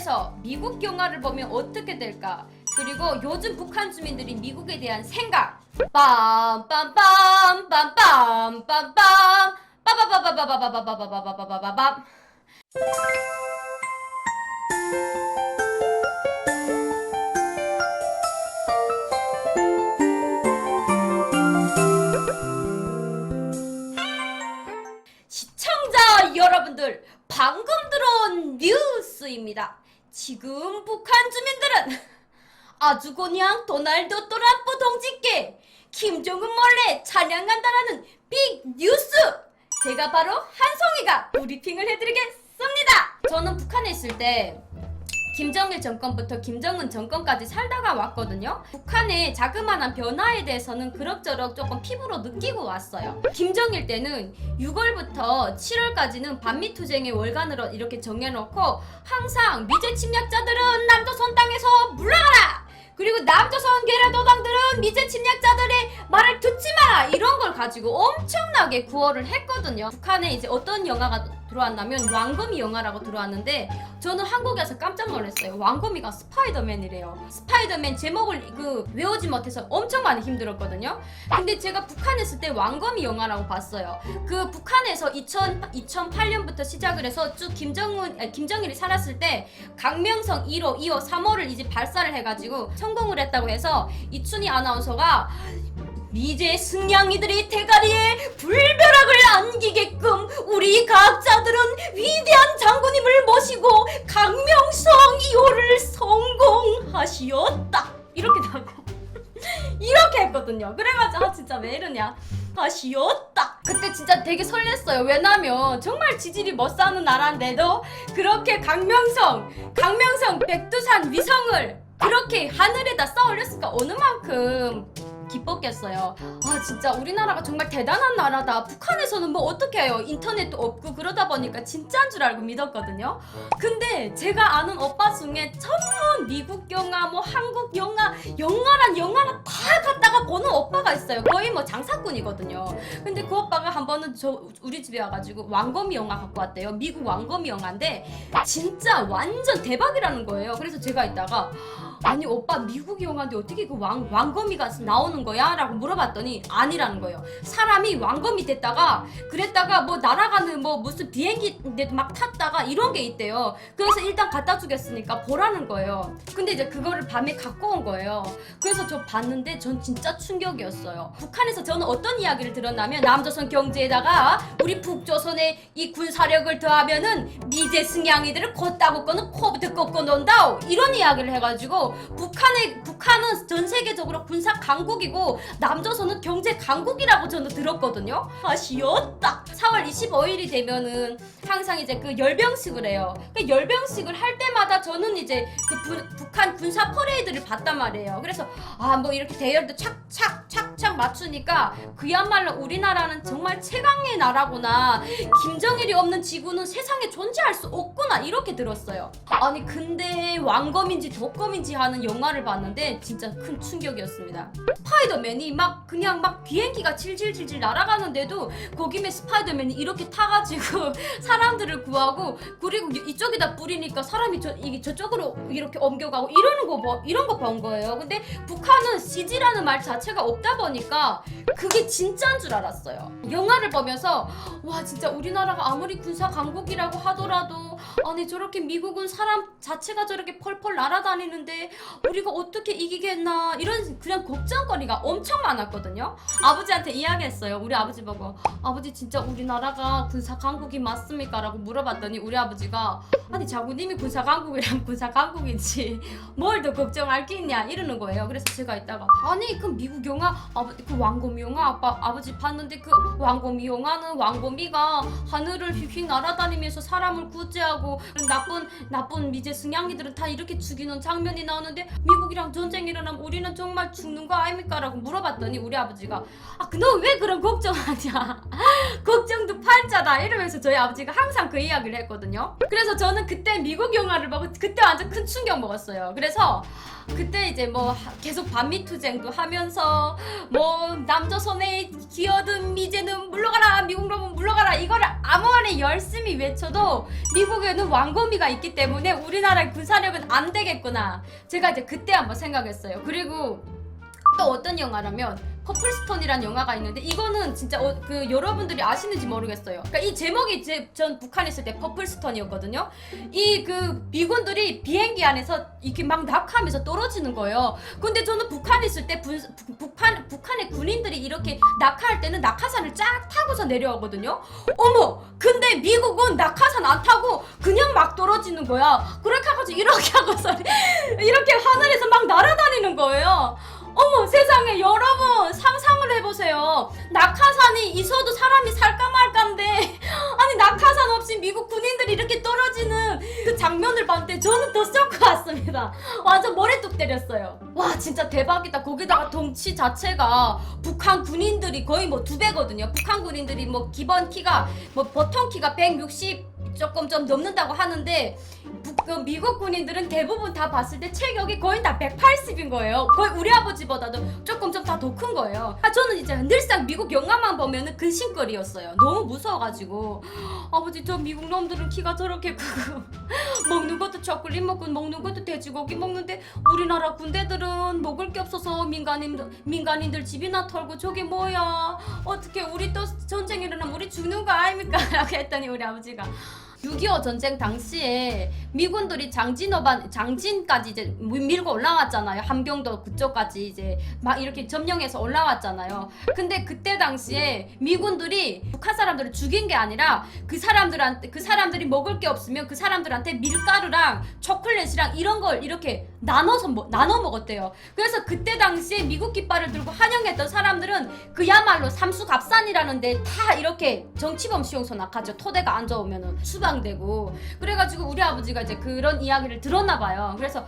북한에서 미국 영화를 보면 어떻게 될까? 그리고 요즘 북한 주민들이 미국에 대한 생각. 빰빰빰 빰빰 빰빰 빠바바바바바바바바바바바바바바밤. 시청자 여러분들, 방금 들어온 뉴스입니다. 지금 북한 주민들은 아주 그냥 도널드 트럼프 동지께 김정은 몰래 찬양한다라는 빅 뉴스! 제가 바로 한송이가 브리핑을 해드리겠습니다. 저는 북한에 있을 때 김정일 정권부터 김정은 정권까지 살다가 왔거든요. 북한의 자그마한 변화에 대해서는 그럭저럭 조금 피부로 느끼고 왔어요. 김정일 때는 6월부터 7월까지는 반미투쟁의 월간으로 이렇게 정해놓고 항상 미제 침략자들은 남조선 땅에서 물러가라! 그리고 남조선 게르도당들은 미제 침략자들의 말을 듣지 마! 이런 걸 가지고 엄청나게 구호를 했거든요. 북한에 이제 어떤 영화가 들어왔냐면 왕거미 영화라고 들어왔는데 저는 한국에서 깜짝 놀랐어요. 왕거미가 스파이더맨이래요. 스파이더맨 제목을 외우지 못해서 엄청 많이 힘들었거든요. 근데 제가 북한에 있을 때 왕거미 영화라고 봤어요. 그 북한에서 2008년부터 시작을 해서 쭉 김정일이 살았을 때 강명성 1호, 2호, 3호를 이제 발사를 해가지고 성공을 했다고 해서 이춘희 아나운서가 미제 승냥이들이 대가리에 불벼락을 안기게끔 우리 과학자들은 위대한 장군님을 모시고 강명성 2호를 성공하시었다. 이렇게 나고 이렇게 했거든요. 그래가지고 진짜 왜 이러냐 하시었다. 그때 진짜 되게 설렜어요. 왜냐면 정말 지질이 못 사는 나라인데도 그렇게 강명성 백두산 위성을 그렇게 하늘에다 쌓아 올렸으니까 어느 만큼 기뻤겠어요. 아 진짜 우리나라가 정말 대단한 나라다. 북한에서는 뭐 어떻게 해요? 인터넷도 없고 그러다 보니까 진짜인 줄 알고 믿었거든요. 근데 제가 아는 오빠 중에 전문 미국 영화, 뭐 한국 영화란 다 갖다가 보는 오빠가 있어요. 거의 뭐 장사꾼이거든요. 근데 그 오빠가 한 번은 우리 집에 와가지고 왕거미 영화 갖고 왔대요. 미국 왕거미 영화인데 진짜 완전 대박이라는 거예요. 그래서 제가 이따가 아니 오빠 미국 영화인데 어떻게 그 왕거미가 나오는 거야? 라고 물어봤더니 아니라는 거예요. 사람이 왕거미 됐다가 그랬다가 뭐 날아가는 뭐 무슨 비행기인데도 막 탔다가 이런 게 있대요. 그래서 일단 갖다 주겠으니까 보라는 거예요. 근데 이제 그거를 밤에 갖고 온 거예요. 그래서 저 봤는데 전 진짜 충격이었어요. 북한에서 저는 어떤 이야기를 들었냐면 남조선 경제에다가 우리 북조선의 이 군사력을 더하면은 미제 승냥이들을 걷다 걷고는 코부터 꺾고 논다 이런 이야기를 해가지고 북한은 전 세계적으로 군사 강국이고 남조선은 경제 강국이라고 저는 들었거든요. 아쉬웠다. 4월 25일이 되면은 항상 이제 그 열병식을 해요. 그 열병식을 할 때마다 저는 이제 그 북한 군사 퍼레이드를 봤단 말이에요. 그래서 뭐 이렇게 대열도 착착 맞추니까 그야말로 우리나라는 정말 최강의 나라구나. 김정일이 없는 지구는 세상에 존재할 수 없구나 이렇게 들었어요. 아니 근데 왕검인지 독검인지 하는 영화를 봤는데 진짜 큰 충격이었습니다. 스파이더맨이 그냥 비행기가 질질질질 날아가는데도 거기에 스파이더맨이 이렇게 타가지고 사람들을 구하고 그리고 이쪽에다 뿌리니까 사람이 저쪽으로 이렇게 옮겨가고 이런 거 본 거예요. 근데 북한은 CG라는 말 자체가 없다 보니까 그게 진짜인 줄 알았어요. 영화를 보면서 와 진짜 우리나라가 아무리 군사 강국이라고 하더라도 아니 저렇게 미국은 사람 자체가 저렇게 펄펄 날아다니는데 우리가 어떻게 이기겠나 이런 그냥 걱정거리가 엄청 많았거든요. 아버지한테 이야기했어요. 우리 아버지 보고 아버지 진짜 우리나라가 군사 강국이 맞습니까? 라고 물어봤더니 우리 아버지가 아니 자구님이 군사 강국이랑 군사 강국이지 뭘 더 걱정할 게 있냐 이러는 거예요. 그래서 제가 이따가 아니 그 미국 영화 그 왕고미 영화 아버지 봤는데 그 왕고미 영화는 왕고미가 하늘을 휙휙 날아다니면서 사람을 구제하고 나쁜 미제 승냥이들은 다 이렇게 죽이는 장면이 나오는데 미국이랑 전쟁이 일어나면 우리는 정말 죽는 거 아닙니까? 라고 물어봤더니 우리 아버지가 너 왜 그런 걱정하냐 걱정도 팔자다 이러면서 저희 아버지가 항상 그 이야기를 했거든요. 그래서 저는 그때 미국 영화를 보고 그때 완전 큰 충격 먹었어요. 그래서 그때 이제 뭐 계속 반미투쟁도 하면서 뭐 남조선에 기어든 미제는 물러가라 미국 놈은 물러가라 이거를 아무리 열심히 외쳐도 미국에는 왕거미가 있기 때문에 때문에 우리나라의 군사력은 안 되겠구나. 제가 이제 그때 한번 생각했어요. 그리고 또 어떤 영화라면 퍼플스톤이라는 영화가 있는데 이거는 진짜 그 여러분들이 아시는지 모르겠어요. 그러니까 이 제목이 전 북한에 있을 때 퍼플스톤이었거든요. 이 그 미군들이 비행기 안에서 이렇게 막 낙하하면서 떨어지는 거예요. 근데 저는 북한에 있을 때 북한의 군인들이 이렇게 낙하할 때는 낙하산을 쫙 타고서 내려오거든요. 어머! 근데 미국은 낙하산 안 타고 그냥 막 떨어지는 거야. 그렇게 해가지고 이렇게 하고서 이렇게 하늘에서 막 날아다니는 거예요. 어머 세상에, 여러분 상상을 해보세요. 낙하산이 있어도 사람이 살까 말까인데 아니 낙하산 없이 미국 군인들이 이렇게 떨어지는 그 장면을 봤는데 저는 더 쇼크 왔습니다. 완전 머리 뚝 때렸어요. 와 진짜 대박이다. 거기다가 덩치 자체가 북한 군인들이 거의 뭐 2배거든요. 북한 군인들이 뭐 기본 키가 뭐 보통 키가 160 조금 좀 넘는다고 하는데 그 미국 군인들은 대부분 다 봤을 때 체격이 거의 다 180인 거예요. 거의 우리 아버지보다도 조금 좀 다 더 큰 거예요. 저는 이제 늘상 미국 영화만 보면은 근심거리였어요. 너무 무서워가지고 아버지 저 미국 놈들은 키가 저렇게 크고 먹는 것도 초콜릿 먹고 먹는 것도 돼지고기 먹는데 우리나라 군대들은 먹을 게 없어서 민간인들 집이나 털고 저게 뭐야, 어떻게 우리 또 전쟁 일어나면 우리 죽는 거 아닙니까? 라고 했더니 우리 아버지가 6.25 전쟁 당시에 미군들이 장진까지 이제 밀고 올라왔잖아요. 함경도 그쪽까지 이제 막 이렇게 점령해서 올라왔잖아요. 근데 그때 당시에 미군들이 북한 사람들을 죽인 게 아니라 그 사람들이 먹을 게 없으면 그 사람들한테 밀가루랑 초콜릿이랑 이런 걸 이렇게 나눠 먹었대요. 그래서 그때 당시에 미국 깃발을 들고 환영했던 사람들은 그야말로 삼수갑산이라는 데 다 이렇게 정치범 수용소 나가죠. 토대가 안 좋으면은 수방되고. 그래가지고 우리 아버지가 이제 그런 이야기를 들었나 봐요. 그래서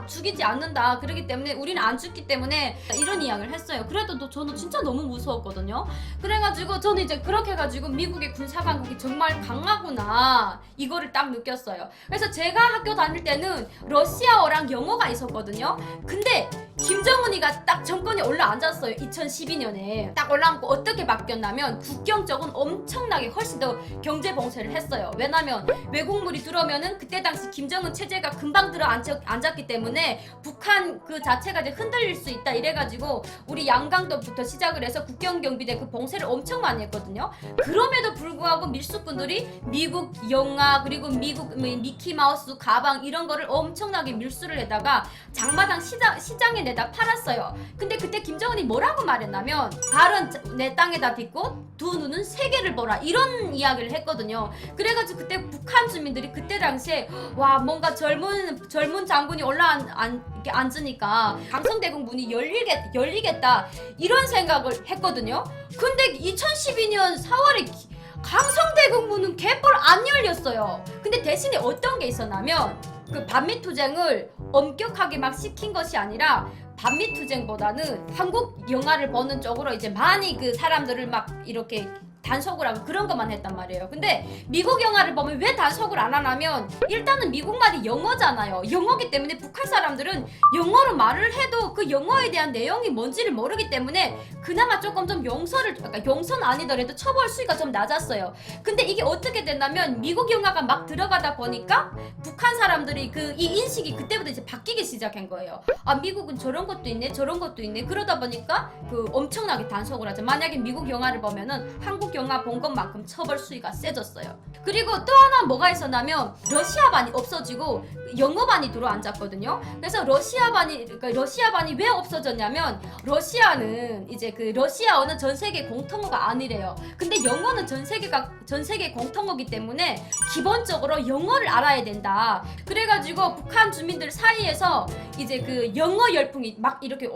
죽이지 않는다. 그러기 때문에 우리는 안 죽기 때문에 이런 이야기를 했어요. 그래도 저는 진짜 너무 무서웠거든요. 그래가지고 저는 이제 그렇게 해가지고 미국의 군사 강국이 정말 강하구나 이거를 딱 느꼈어요. 그래서 제가 학교 다닐 때는 러시아어랑 영어가 있었거든요. 근데 김정은이가 딱 정권에 올라앉았어요. 2012년에 딱 올라앉고 어떻게 바뀌었냐면 국경 쪽은 엄청나게 훨씬 더 경제 봉쇄를 했어요. 왜냐면 외국물이 들어오면은 그때 당시 김정은 체제가 금방 들어앉았기 때문에 북한 그 자체가 이제 흔들릴 수 있다 이래가지고 우리 양강도부터 시작을 해서 국경 경비대 그 봉쇄를 엄청 많이 했거든요. 그럼에도 불구하고 밀수꾼들이 미국 영화 그리고 미국 미키마우스 가방 이런 거를 엄청나게 밀수를 해다가 장마당 시장에 내다 팔았어요. 근데 그때 김정은이 뭐라고 말했냐면 발은 내 땅에다 딛고 두 눈은 세계를 보라 이런 이야기를 했거든요. 그래가지고 그때 북한 주민들이 그때 당시에 와 뭔가 젊은 장군이 이렇게 앉으니까 강성대국 문이 열리겠다 이런 생각을 했거든요. 근데 2012년 4월에 강성대국 문은 개뿔 안 열렸어요. 근데 대신에 어떤 게 있었냐면 그 반미투쟁을 엄격하게 막 시킨 것이 아니라 반미투쟁보다는 한국 영화를 보는 쪽으로 이제 많이 그 사람들을 막 이렇게 단속을 하고 그런 것만 했단 말이에요. 근데 미국 영화를 보면 왜 단속을 안 하냐면 일단은 미국 말이 영어잖아요. 영어기 때문에 북한 사람들은 영어로 말을 해도 그 영어에 대한 내용이 뭔지를 모르기 때문에 그나마 조금 좀 그러니까 용서는 아니더라도 처벌 수위가 좀 낮았어요. 근데 이게 어떻게 됐냐면 미국 영화가 막 들어가다 보니까 북한 사람들이 이 인식이 그때부터 이제 바뀌기 시작한 거예요. 아 미국은 저런 것도 있네 저런 것도 있네. 그러다 보니까 엄청나게 단속을 하죠. 만약에 미국 영화를 보면은 한국 영화 본 것만큼 처벌 수위가 세졌어요. 그리고 또 하나 뭐가 있었냐면 러시아반이 없어지고 영어반이 들어앉았거든요. 그래서 러시아반이 왜 없어졌냐면 러시아는 이제 러시아어는 전 세계 공통어가 아니래요. 근데 영어는 전 세계 공통어기 때문에 기본적으로 영어를 알아야 된다. 그래가지고 북한 주민들 사이에서 이제 영어 열풍이 막 이렇게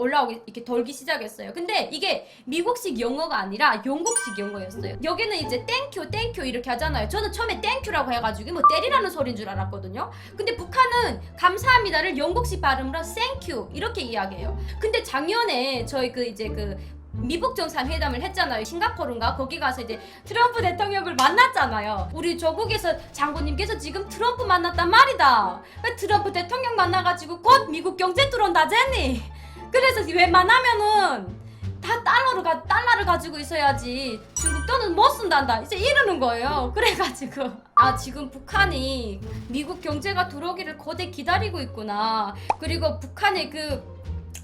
이렇게 돌기 시작했어요. 근데 이게 미국식 영어가 아니라 영국식 영어였어요. 여기는 이제 땡큐 이렇게 하잖아요. 저는 처음에 땡큐라고 해가지고 뭐 때리라는 소리인 줄 알았거든요. 근데 북한은 감사합니다를 영국식 발음으로 땡큐 이렇게 이야기해요. 근데 작년에 저희 미북 정상회담을 했잖아요. 싱가포르인가? 거기 가서 이제 트럼프 대통령을 만났잖아요. 우리 조국에서 장군님께서 지금 트럼프 만났단 말이다. 트럼프 대통령 만나가지고 곧 미국 경제 들어온다 제니. 그래서 웬만하면은 다 달러를 가지고 있어야지. 중국 또는 못 쓴단다 이제 이러는 거예요. 그래가지고 지금 북한이 미국 경제가 들어오기를 거대 기다리고 있구나. 그리고 북한의 그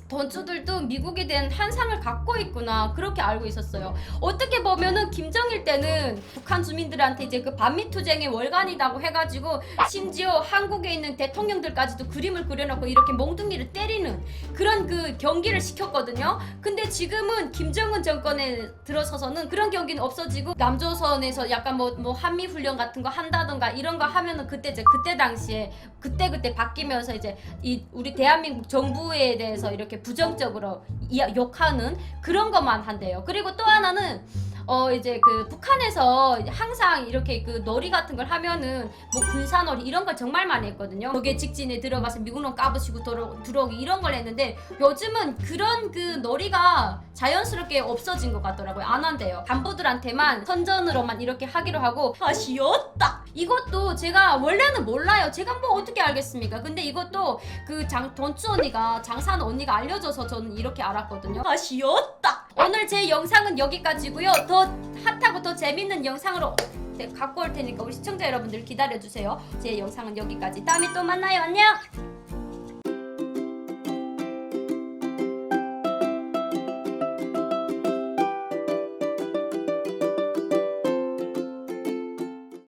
돈주들도 미국에 대한 환상을 갖고 있구나 그렇게 알고 있었어요. 어떻게 보면은 김정일 때는 북한 주민들한테 이제 그 반미투쟁의 월간이라고 해가지고 심지어 한국에 있는 대통령들까지도 그림을 그려놓고 이렇게 몽둥이를 때리는 그런 그 경기를 시켰거든요. 근데 지금은 김정은 정권에 들어서서는 그런 경기는 없어지고 남조선에서 약간 뭐 한미 훈련 같은 거 한다던가 이런 거 하면은 그때 당시에 그때 바뀌면서 이제 이 우리 대한민국 정부에 대해서 이렇게 부정적으로 욕하는 그런 것만 한대요. 그리고 또 하나는 이제 그 북한에서 항상 이렇게 그 놀이 같은 걸 하면은 뭐 군사놀이 이런 걸 정말 많이 했거든요. 거기에 직진에 들어가서 미군놈 까부시고 들어오기 이런 걸 했는데 요즘은 그런 그 놀이가 자연스럽게 없어진 것 같더라고요. 안 한대요. 간부들한테만 선전으로만 이렇게 하기로 하고 아쉬웠다. 이것도 제가 원래는 몰라요. 제가 뭐 어떻게 알겠습니까? 근데 이것도 그 돈주 언니가 장사하는 언니가 알려줘서 저는 이렇게 알았거든요. 아쉬웠다. 오늘 제 영상은 여기까지고요. 더 핫하고 더 재밌는 영상으로 갖고 올 테니까 우리 시청자 여러분들 기다려주세요. 제 영상은 여기까지. 다음에 또 만나요. 안녕.